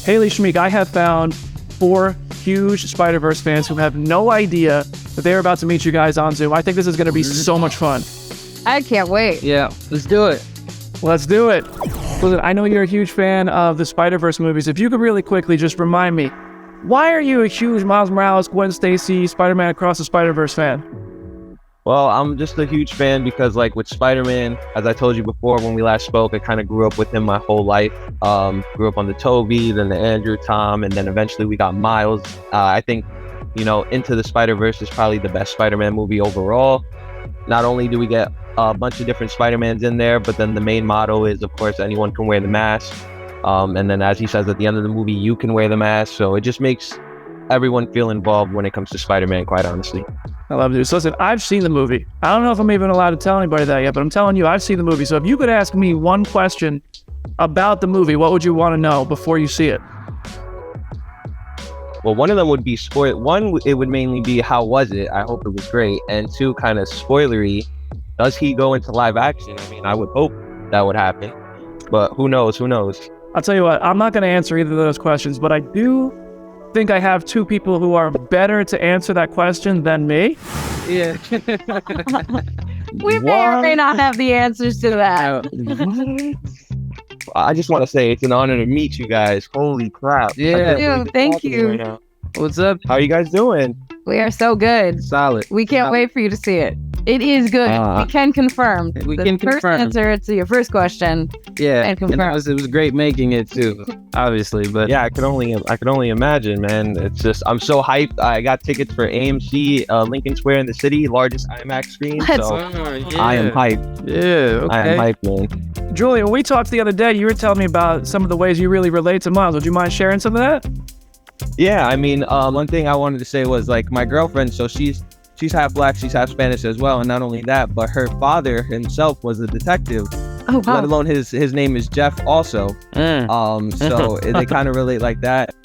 Hailee, Shameik, I have found 4 huge Spider-Verse fans who have no idea that they're about to meet you guys on Zoom. I think this is going to be so much fun. I can't wait. Yeah, let's do it. Let's do it. Listen, I know you're a huge fan of the Spider-Verse movies. If you could really quickly just remind me, why are you a huge Miles Morales, Gwen Stacy, Spider-Man Across the Spider-Verse fan? Well, I'm just a huge fan because, like, with Spider-Man, as I told you before when we last spoke, I kind of grew up with him my whole life. Grew up on the Tobey, then the Andrew, Tom, and then eventually we got Miles. I think, Into the Spider-Verse is probably the best Spider-Man movie overall. Not only do we get a bunch of different Spider-Mans in there, but then the main motto is, of course, anyone can wear the mask. And then, as he says at the end of the movie, you can wear the mask. So it just makes everyone feel involved when it comes to Spider-Man, quite honestly. I love it. So listen, I've seen the movie. I don't know if I'm even allowed to tell anybody that yet, but I'm telling you, I've seen the movie. So if you could ask me one question about the movie, what would you want to know before you see it? Well, one of them would be One, it would mainly be, how was it? I hope it was great. And 2, kind of spoilery, does he go into live action? I mean, I would hope that would happen, but who knows? I'll tell you what, I'm not going to answer either of those questions, but I do think I have 2 people who are better to answer that question than me. Yeah. We may or may not have the answers to that. I just want to say it's an honor to meet you guys. Holy crap. Yeah. Thank you. Right now. What's up? How are you guys doing? We are so good. Solid. We can't wait for you to see it. It is good. We can confirm. We the can first confirm. answer to your first question. Yeah. And confirm. it was great making it too, obviously. But Yeah, I could only imagine, man. It's just, I'm so hyped. I got tickets for AMC, Lincoln Square in the city, largest IMAX screen. So I am hyped. Yeah. Okay. I am hyped, man. Julia, when we talked the other day, you were telling me about some of the ways you really relate to Miles. Would you mind sharing some of that? Yeah, I mean, one thing I wanted to say was, like, my girlfriend, so she's half black, she's half Spanish as well, and not only that, but her father himself was a detective. Oh, wow. Let alone his name is Jeff also. So they kind of relate like that.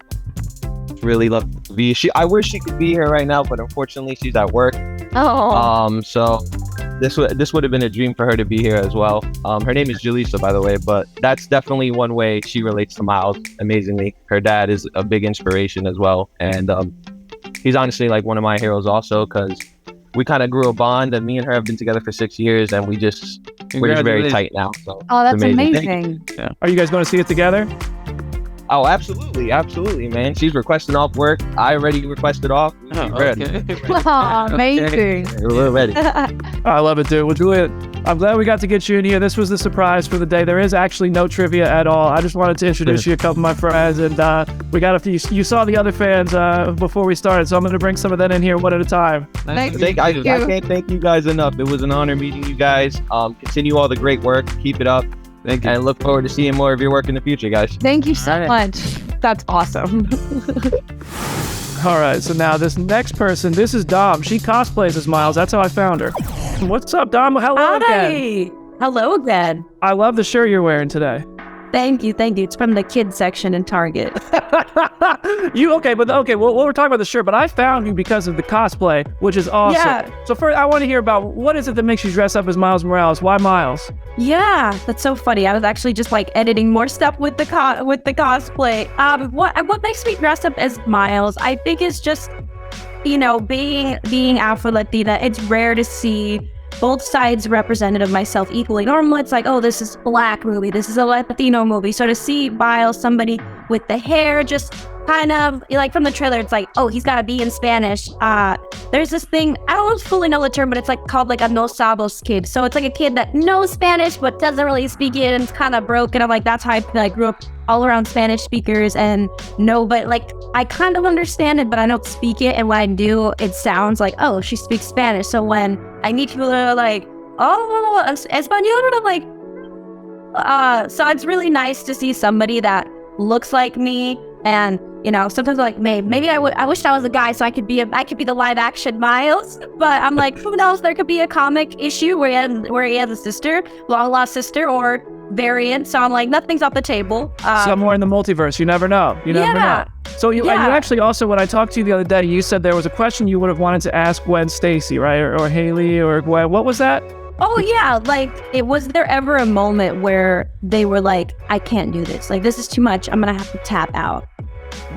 Really love to be. I wish she could be here right now, but unfortunately she's at work. Oh. So this would have been a dream for her to be here as well. Her name is Julissa, by the way, but that's definitely one way she relates to Miles amazingly. Her dad is a big inspiration as well, and he's honestly like one of my heroes also, because we kind of grew a bond, and me and her have been together for 6 years, and we're just very tight now. So Oh, that's it's amazing. Yeah. Are you guys going to see it together? Oh, absolutely, man. She's requesting off work. I already requested off. Okay. Oh, amazing. We're ready. I love it, dude. Well, Julia, I'm glad we got to get you in here. This was the surprise for the day. There is actually no trivia at all. I just wanted to introduce you to a couple of my friends, and we got a few. You saw the other fans before we started, so I'm going to bring some of that in here one at a time. I can't thank you guys enough. It was an honor meeting you guys. Continue all the great work. Keep it up. Thank you. And look forward to seeing more of your work in the future, guys. Thank you so much. That's awesome. All right, so now this next person, this is Dom. She cosplays as Miles. That's how I found her. What's up, Dom? Hello again. Hello again. I love the shirt you're wearing today. Thank you. It's from the kids section in Target. Well, we're talking about the shirt, but I found you because of the cosplay, which is awesome. Yeah. So first, I want to hear about what is it that makes you dress up as Miles Morales? Why Miles? Yeah, that's so funny. I was actually just like editing more stuff with the cosplay. What makes me dress up as Miles? I think it's just, being Afro-Latina. It's rare to see both sides represented of myself equally. Normally it's like, oh, this is a Black movie, this is a Latino movie. So to see Miles, somebody with the hair, just kind of like from the trailer, it's like, oh, he's got to be in Spanish. There's this thing, I don't fully know the term, but it's like called like a no sabos kid. So it's like a kid that knows Spanish but doesn't really speak it, and it's kind of broken. I'm like, that's how I grew up, all around Spanish speakers, and but like I kind of understand it, but I don't speak it. And when I do, it sounds like, oh, she speaks Spanish. So when I meet people that are like, oh, Espanol, I'm like, so it's really nice to see somebody that looks like me. And sometimes I'm like, maybe I wish I was a guy so I could be the live action Miles. But I'm like, who knows? There could be a comic issue where he has a sister, long lost sister, or variant. So I'm like, nothing's off the table. Somewhere in the multiverse, you never know. You never know. So you actually also, when I talked to you the other day, you said there was a question you would have wanted to ask Gwen Stacy, right, or Hailee or Gwen. What was that? Oh yeah, was there ever a moment where they were like, I can't do this, like this is too much, I'm gonna have to tap out?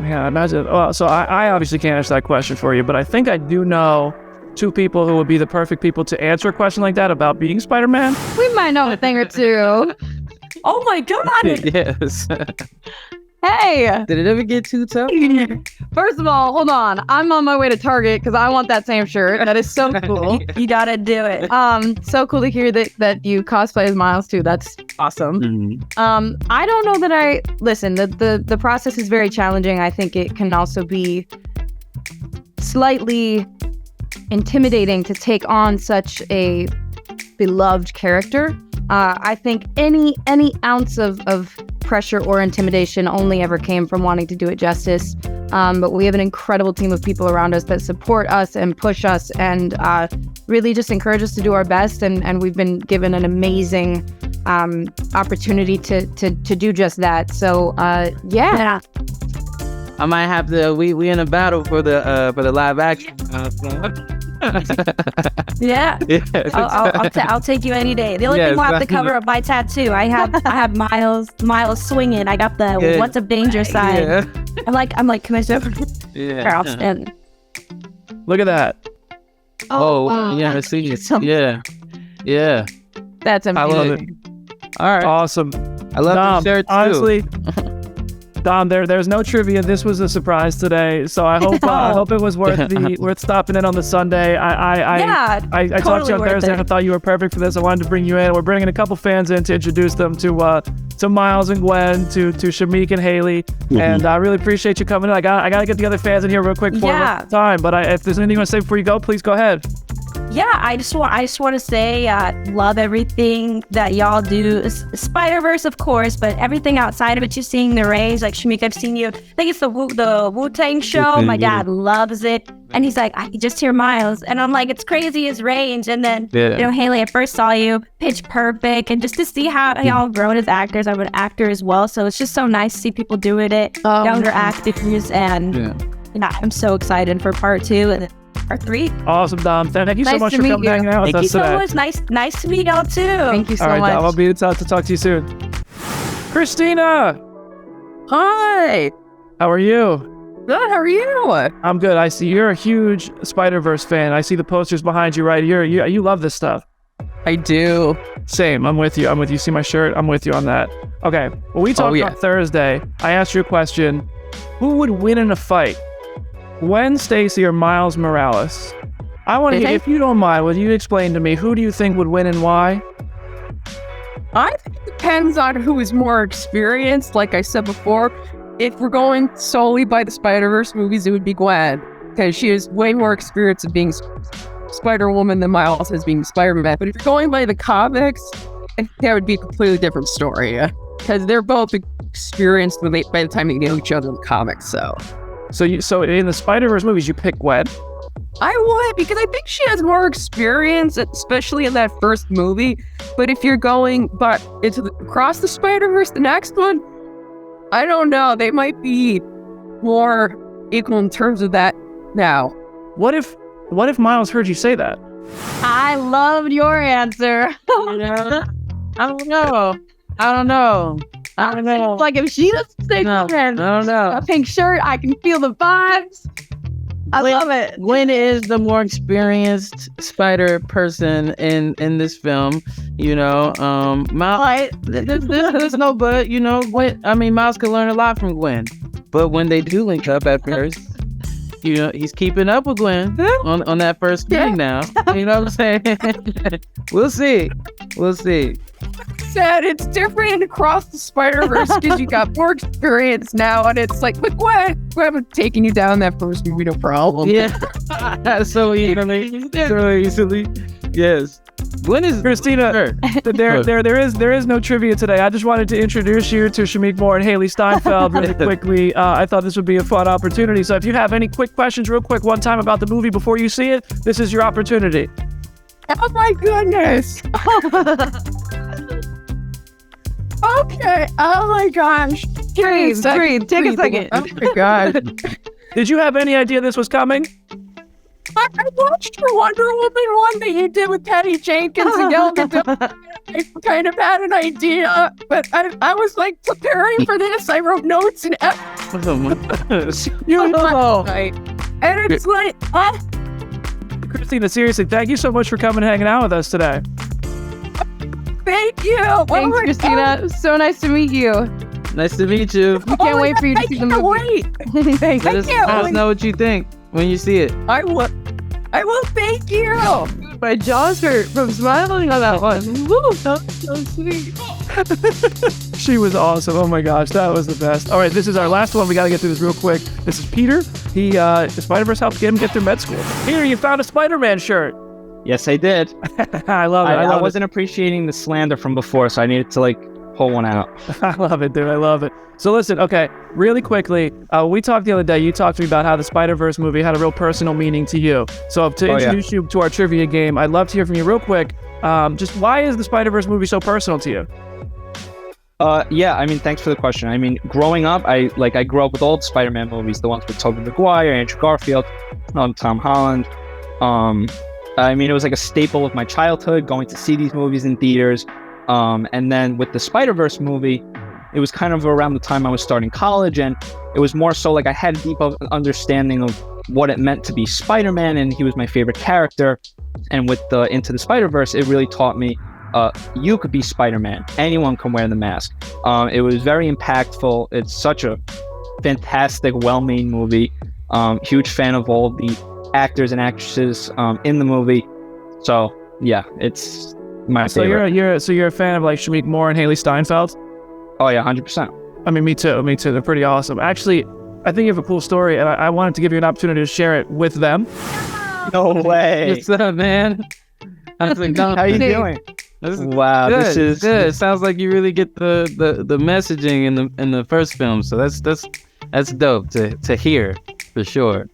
Yeah, imagine. Well, so I obviously can't answer that question for you, but I think I do know two people who would be the perfect people to answer a question like that about being Spider-Man. We might know a thing or two. Oh my God. Yes. Hey, Did it ever get too tough? first of all, hold on. I'm on my way to Target because I want that same shirt. That is so cool. You gotta do it. So cool to hear that you cosplay as Miles too. That's awesome. Mhm. I don't know that I listen. The process is very challenging. I think it can also be slightly intimidating to take on such a beloved character. I think any ounce of pressure or intimidation only ever came from wanting to do it justice. But we have an incredible team of people around us that support us and push us and really just encourage us to do our best. And we've been given an amazing opportunity to do just that. So yeah. I might have to. We in a battle for the live action. Yeah. I'll take you any day. The only thing we'll have to cover up my tattoo. I have Miles swinging. I got the what's up danger sign. Yeah. I'm like Commissioner Yeah. Charleston. Look at that. Oh, wow. yeah. I see it. Some- Yeah. Yeah. That's I love amazing. it. All right. Awesome. I love Dom, the shirt too. honestly, Dom, there's no trivia. This was a surprise today, so I hope it was worth stopping in on the Sunday. I talked to you totally on worth Thursday, it. and I thought you were perfect for this. I wanted to bring you in. We're bringing a couple fans in to introduce them to Miles and Gwen, to Shameik and Hailee, and I really appreciate you coming in. I gotta get the other fans in here real quick before time. But if there's anything you want to say before you go, please go ahead. Yeah, I just want to say, love everything that y'all do. Spider-Verse, of course, but everything outside of it, you're seeing the range. Like Shameik, I've seen you. I think it's the Wu-Tang show. My dad loves it, and he's like, I can just hear Miles, and I'm like, it's crazy his range. And then Hailee, I first saw you, Pitch Perfect, and just to see how y'all grown as actors. I'm an actor as well, so it's just so nice to see people doing it, younger actors, and I'm so excited for part 2 and part 3. Awesome, Dom. Thank you so Nice much to for meet coming you. hanging out with Thank you us so today. much. Nice to meet y'all too. Thank you so All right, much. Dom, I'll be to talk to you soon. Christina, Hi. how are you? Good. How are you? I'm good. I see you're a huge Spider-Verse fan. I see the posters behind you right here. You love this stuff. I do. Same. I'm with you. See my shirt? I'm with you on that. Okay. Well, we talked on Thursday. I asked you a question. Who would win in a fight? Gwen Stacy or Miles Morales? I want to hear, if you don't mind, would you explain to me who do you think would win and why? I think it depends on who is more experienced. Like I said before, if we're going solely by the Spider-Verse movies, it would be Gwen, because she has way more experience of being Spider-Woman than Miles has being Spider-Man. But if you're going by the comics, I think that would be a completely different story, because they're both experienced by the time they know each other in the comics. So in the Spider-Verse movies, you pick Gwen. I would, because I think she has more experience, especially in that first movie. But if you're going across the Spider-Verse, the next one, I don't know. They might be more equal in terms of that now. What if Miles heard you say that? I loved your answer. I don't know. Like if she doesn't say I don't know. a pink shirt, I can feel the vibes. I love it. Gwen is the more experienced spider person in this film, Miles. There's no but, Gwen. I mean, Miles could learn a lot from Gwen, but when they do link up at first, he's keeping up with Gwen on that first meeting now. You know what I'm saying? We'll see. Said it's different across the Spider-Verse because you got more experience now, and it's like, but Gwen, I'm taking you down that first movie, no problem. Yeah. So easily. Yes. Gwen is Christina, there is no trivia today. I just wanted to introduce you to Shameik Moore and Hailee Steinfeld really quickly. I thought this would be a fun opportunity. So if you have any quick questions real quick one time about the movie before you see it, this is your opportunity. Oh my goodness. Okay. Oh my gosh. Breathe. Take a second. Oh my god. Did you have any idea this was coming? I watched your Wonder Woman one that you did with Patty Jenkins and Gal Gadot. I kind of had an idea, but I was like preparing for this. I wrote notes and you know, and it's like, Christina, seriously, thank you so much for coming and hanging out with us today. thank you. Thanks, Christina. So nice to meet you. Nice to meet you. We can't wait for you to see the movie. Wait. Thanks. Let us know what you think when you see it. I will. Thank you. My jaws hurt from smiling on that one. Woo, that was so sweet. She was awesome. Oh my gosh, that was the best. All right, this is our last one. We got to get through this real quick. This is Peter. He, the Spider-Verse helped him get through med school. Peter, you found a Spider-Man shirt. Yes, I did. I love it. I wasn't appreciating the slander from before, so I needed to pull one out. I love it, dude. I love it. So listen, okay, really quickly, we talked the other day, you talked to me about how the Spider-Verse movie had a real personal meaning to you. So to introduce you to our trivia game, I'd love to hear from you real quick. Just why is the Spider-Verse movie so personal to you? Yeah, I mean, thanks for the question. I mean, growing up, I grew up with all the Spider-Man movies, the ones with Tobey Maguire, Andrew Garfield, Tom Holland. I mean, it was like a staple of my childhood, going to see these movies in theaters. And then with the Spider-Verse movie, it was kind of around the time I was starting college, and it was more so I had a deep understanding of what it meant to be Spider-Man, and he was my favorite character. And with Into the Spider-Verse, it really taught me you could be Spider-Man. Anyone can wear the mask. It was very impactful. It's such a fantastic, well-made movie. Huge fan of all the actors and actresses in the movie. So yeah, it's my favorite. You're a fan of Shameik Moore and Hailee Steinfeld? Oh yeah, 100%. I mean, me too. They're pretty awesome. Actually, I think you have a cool story, and I wanted to give you an opportunity to share it with them. No way. What's up, man? How's it going? How you doing? Wow, good, this is good. Sounds like you really get the messaging in the first film, so that's dope to hear for sure.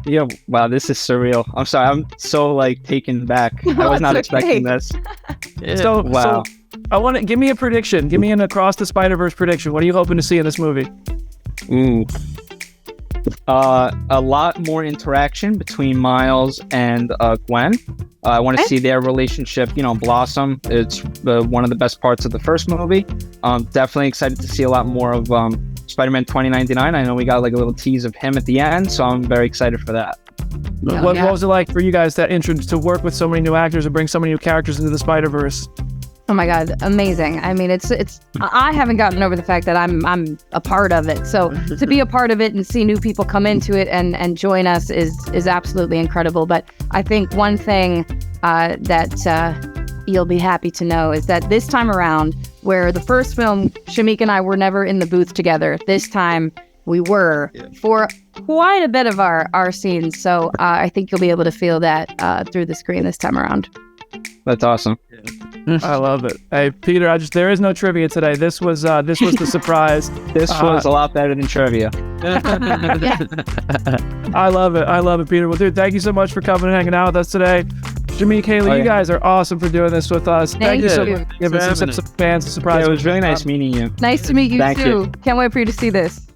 Yeah, wow, this is surreal. I'm sorry, I'm so taken back. I was not expecting this. Yeah. So wow. So I want to give me a prediction. Give me an Across the Spider-Verse prediction. What are you hoping to see in this movie? Ooh. A lot more interaction between Miles and Gwen. I want to see their relationship, blossom. It's one of the best parts of the first movie. Definitely excited to see a lot more of Spider-Man 2099. I know we got a little tease of him at the end, so I'm very excited for that. What was it like for you guys to work with so many new actors and bring so many new characters into the Spider-Verse? Oh my God, amazing. I mean, it's I haven't gotten over the fact that I'm a part of it. So to be a part of it and see new people come into it and join us is absolutely incredible. But I think one thing that you'll be happy to know is that this time around, where the first film, Shameik and I were never in the booth together, this time we were for quite a bit of our scenes. So I think you'll be able to feel that through the screen this time around. That's awesome. I love it. Hey, Peter, there is no trivia today. This was the surprise. This was a lot better than trivia. I love it, Peter. Well, dude, thank you so much for coming and hanging out with us today. Shameik, Hailee, you guys are awesome for doing this with us. Thank you so much for giving some fans a surprise. Yeah, it was really nice meeting you. Nice to meet you Thank too. you. Can't wait for you to see this.